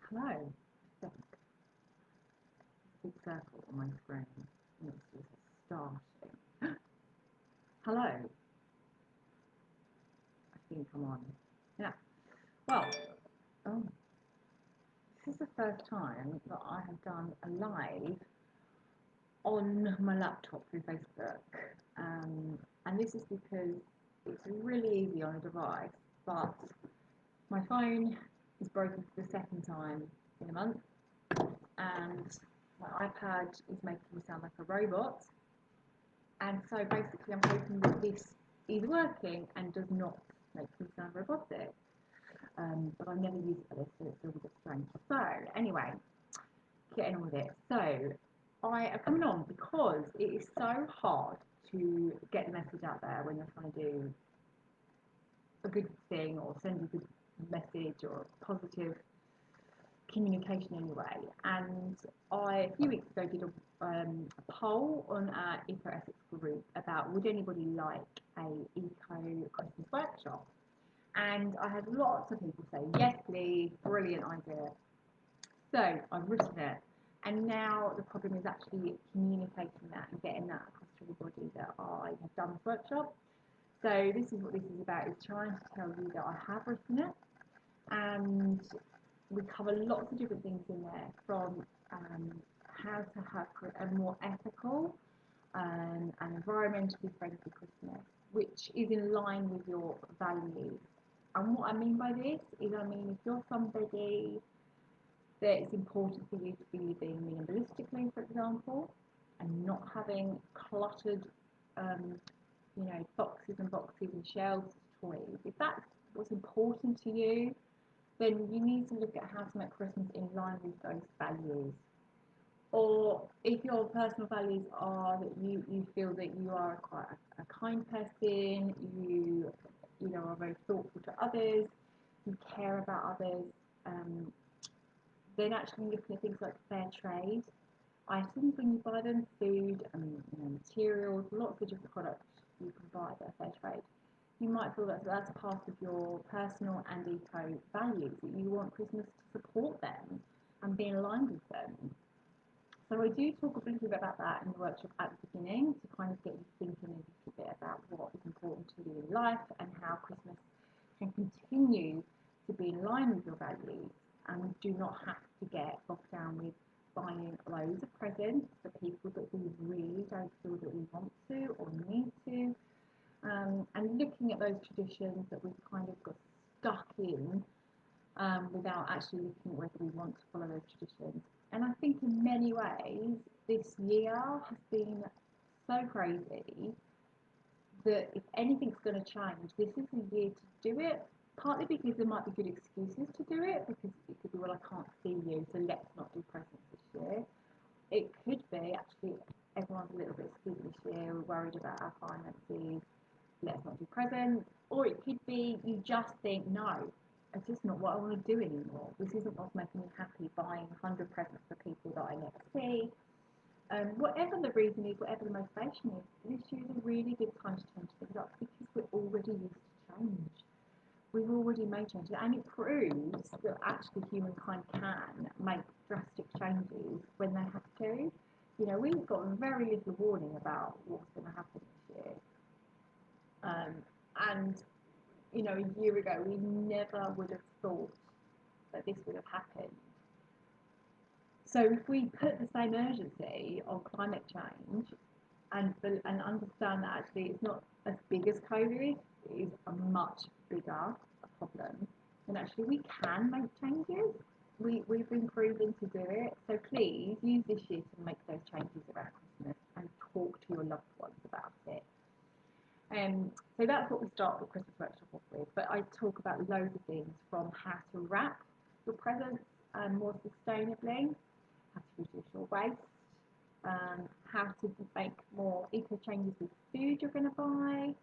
Hello. I think big circle on my screen. And it's just starting. Hello. I think I'm on. Yeah. Well, oh, this is the first time that I have done a live on my laptop through Facebook. And this is because it's really easy on a device, but my phone is broken for the second time in a month, and my iPad is making me sound like a robot. And so basically, I'm hoping that this is working and does not make me sound robotic. But I've never used it for this, so it's a little bit strange. So anyway, getting on with it. So I am coming on because it is so hard to get the message out there when you're trying to do a good thing or send a good message or positive communication anyway. And a few weeks ago, did a poll on our Eco Ethics group about would anybody like a eco Christmas workshop. And I had lots of people say, yes, please, brilliant idea. So I've written it. And now the problem is actually communicating that and getting that across to everybody that I have done this workshop. So this is what this is about, is trying to tell you that I have written it. And we cover lots of different things in there, from how to have a more ethical and environmentally friendly Christmas, which is in line with your values. And what I mean by this is, I mean, if you're somebody that it's important for you to be living minimalistically, for example, and not having cluttered, boxes and boxes and shelves of toys, if that's what's important to you, then you need to look at how to make Christmas in line with those values. Or if your personal values are that you feel that you are quite a kind person, are very thoughtful to others, you care about others, um, then actually looking at things like fair trade items when you buy them, food and materials, lots of different products you can buy that are fair trade. You might feel that that's part of your personal and eco values, that you want Christmas to support them and be in line with them. So I do talk a little bit about that in the workshop at the beginning, to kind of get you thinking a little bit about what is important to you in life and how Christmas can continue to be in line with your values, and do not have to get bogged down with buying loads of presents for people that we really don't feel that we want to or need to, and looking at those traditions that we've kind of got stuck in, without actually looking at whether we want to follow those traditions. And I think in many ways, this year has been so crazy that if anything's going to change, this is the year to do it. Partly because there might be good excuses to do it, because it could be, well, I can't see you, so let's not do presents this year. It could be actually everyone's a little bit scared this year, we're worried about our finances, let's not do presents. Or it could be you just think, no, it's just not what I want to do anymore. This isn't what's making me happy, buying 100 presents for people that I never see. Whatever the reason is, whatever the motivation is, this year is a really good time to change things up, because we're already used to change. We've already made changes, and it proves that actually humankind can make drastic changes when they have to. We've got very little warning about what's going to happen this year. And a year ago, we never would have thought that this would have happened. So if we put the same urgency on climate change, and understand that actually it's not as big as COVID, it is a much bigger problem, then actually we can make changes. We've been proven to do it. So please use this year to make those changes around Christmas and talk to your loved ones about it. So that's what we start the Christmas workshop off with. But I talk about loads of things, from how to wrap your presents more sustainably, how to reduce your waste, how to make more eco changes with food you're going to buy,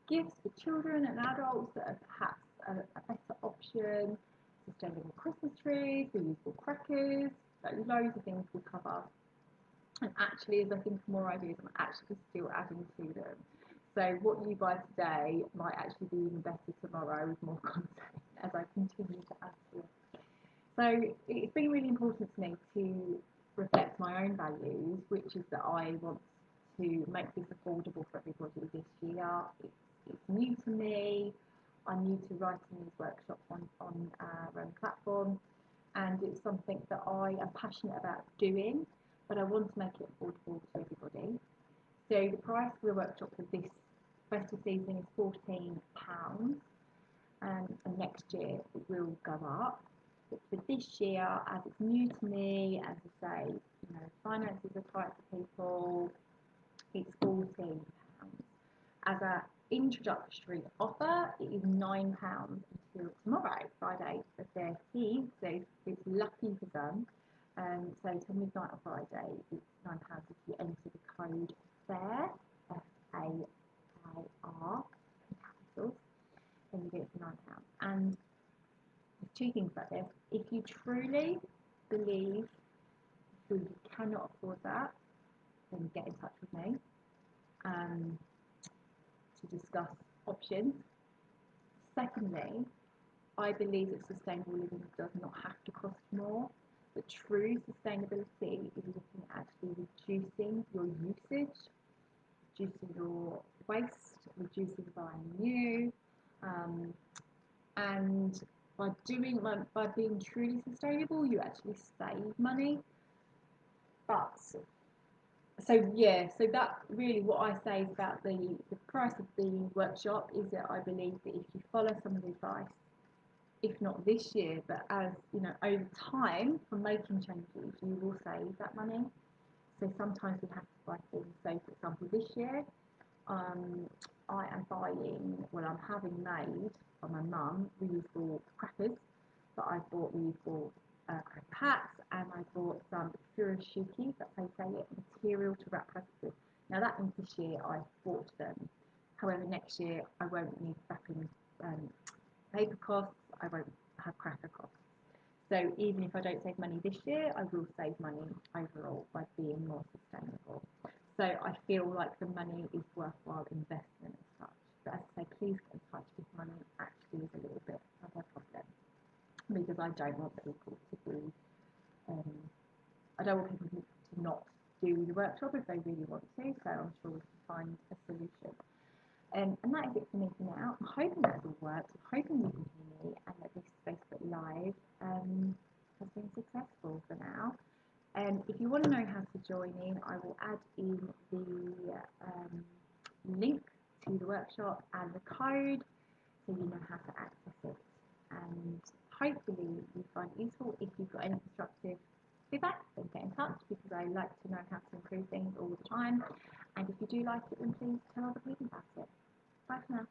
gifts for children and adults that are perhaps a better option, sustainable Christmas trees, reusable crackers, like loads of things we cover. And actually, as I think of more ideas, I'm actually still adding to them. So what you buy today might actually be even better tomorrow with more content as I continue to add to it. So it's been really important to me to reflect my own values, which is that I want to make this affordable for everybody this year. It's new to me. I'm new to writing these workshops on our own platform, and it's something that I am passionate about doing, but I want to make it affordable to everybody. So the price for the workshop for this festive season is £14, and next year it will go up. But for this year, as it's new to me, as I say, finances are tight for people, it's £14. As an introductory offer, it is £9 until tomorrow, Friday the 13th. So it's lucky for some. So till midnight on Friday, it's £9 if you enter the code FAIR, FAIR, in capitals, then you get it for £9. And there's two things about this. If you truly believe that you cannot afford that, then get in touch with me to discuss options. Secondly, I believe that sustainable living does not have to cost more. The true sustainability is looking at actually reducing your usage, reducing your waste, reducing buying new, and by being truly sustainable, you actually save money. But so that really what I say is about the price of the workshop is that I believe that if you follow some of the advice, if not this year, but as over time from making changes, you will save that money. So sometimes we have to buy things. So for example, this year, I am I'm having made by my mum reusable crackers, but I bought reusable cracker hats, and I bought some furoshiki, that's how you say it, material to wrap crackers with. Now that means this year I bought them. However, next year I won't need wrapping paper costs, I won't have cracker costs. So even if I don't save money this year, I will save money overall by being more sustainable. So I feel like the money is worthwhile investment as such. But as I say, please get in touch if money actually is a little bit of a problem. Because I don't want people to be, I don't want people to not do the workshop if they really want to. So I'm sure we can find a solution. And that is it for me for now. I'm hoping that all works. I'm hoping you can hear me and that this Facebook Live has been successful for now. If you want to know how to join in, I will add in the link to the workshop and the code so you know how to access it. And hopefully you find it useful. If you've got any constructive feedback, then get in touch because I like to know how to improve things all the time. And if you do like it, then please tell other people about it. Bye for now.